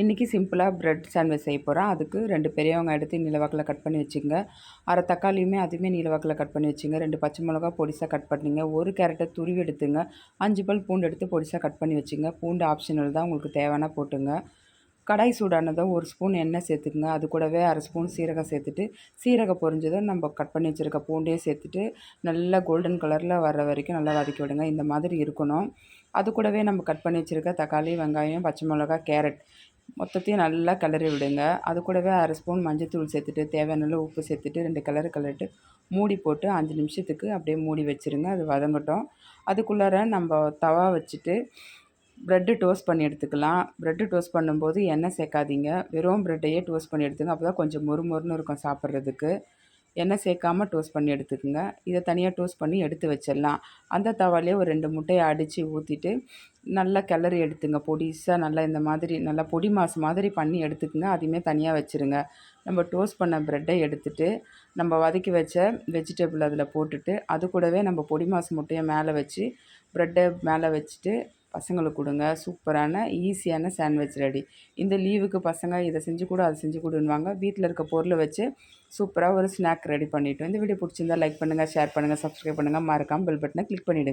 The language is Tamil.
இன்றைக்கி சிம்பிளாக பிரெட் சாண்ட்விச் செய்ய போகிறேன். அதுக்கு 2 பெரிய வெங்காயம் எடுத்து நீளவாக்கில் கட் பண்ணி வச்சுங்க. அரை தக்காளியுமே அதுவுமே நீளவாக்கில் கட் பண்ணி வச்சுங்க. 2 பச்சை மிளகா பொடிசாக கட் பண்ணிங்க. 1 கேரட்டை துருவி எடுத்துங்க. 5 பல் பூண்டு எடுத்து பொடிசாக கட் பண்ணி வச்சுங்க. பூண்டு ஆப்ஷனல் தான், உங்களுக்கு தேவைன்னா போட்டுங்க. கடாய் சூடானதும் 1 ஸ்பூன் எண்ணெய் சேர்த்துக்குங்க. அது கூடவே அரை ஸ்பூன் சீரகம் சேர்த்துட்டு, சீரகம் பொரிஞ்சதும் நம்ம கட் பண்ணி வச்சுருக்க பூண்டையும் சேர்த்துட்டு நல்லா கோல்டன் கலரில் வர்ற வரைக்கும் நல்லா வதக்கி விடுங்க. இந்த மாதிரி இருக்கணும். அது கூடவே நம்ம கட் பண்ணி வச்சுருக்க தக்காளி, வெங்காயம், பச்சை மிளகா, கேரட் மொத்தத்தையும் நல்லா கிளறி விடுங்க. அது கூடவே அரை ஸ்பூன் மஞ்சள்தூள் சேர்த்துட்டு, தேவையான அளவு உப்பு சேர்த்துட்டு 2 கிளறிட்டு மூடி போட்டு 5 நிமிஷத்துக்கு அப்படியே மூடி வச்சுருங்க. அது வதங்கட்டும். அதுக்குள்ளார நம்ம தவா வச்சுட்டு ப்ரெட்டு டோஸ்ட் பண்ணி எடுத்துக்கலாம். ப்ரெட்டு டோஸ்ட் பண்ணும்போது எண்ணெய் சேர்க்காதீங்க. வெறும் ப்ரெட்டையே டோஸ்ட் பண்ணி எடுத்துங்க. அப்போ தான் கொஞ்சம் மொறுமொறுன்னு இருக்கும் சாப்பிட்றதுக்கு. எண்ணெய் சேர்க்காமல் டோஸ்ட் பண்ணி எடுத்துக்கோங்க. இதை தனியாக டோஸ்ட் பண்ணி எடுத்து வச்சிடலாம். அந்த தவாலேயே ஒரு 2 முட்டையை அடித்து ஊற்றிட்டு நல்லா கிளறி எடுத்துங்க. பொடிசாக நல்லா இந்த மாதிரி நல்லா பொடி மாஸ் மாதிரி பண்ணி எடுத்துக்கோங்க. அதையுமே தனியாக வச்சுருங்க. நம்ம டோஸ்ட் பண்ண ப்ரெட்டை எடுத்துகிட்டு நம்ம வதக்கி வச்ச வெஜிடபிள் அதில் போட்டுட்டு, அது கூடவே நம்ம பொடி மாஸ் முட்டையை மேலே வச்சு ப்ரெட்டை மேலே வச்சுட்டு பசங்களுக்கு கொடுங்க. சூப்பரான ஈஸியான சாண்ட்விச் ரெடி. இந்த லீவுக்கு பசங்க இதை செஞ்சு கொடு, அதை செஞ்சு கொடுன்னுவாங்க. வீட்டில் இருக்க பொருளை வச்சு சூப்பராக ஒரு ஸ்நாக் ரெடி பண்ணிட்டோம். இந்த வீடியோ பிடிச்சிருந்தா லைக் பண்ணுங்கள், ஷேர் பண்ணுங்கள், சப்ஸ்கிரைப் பண்ணுங்கள். மறக்காமல் பெல் பட்டனை கிளிக் பண்ணிவிடுங்க.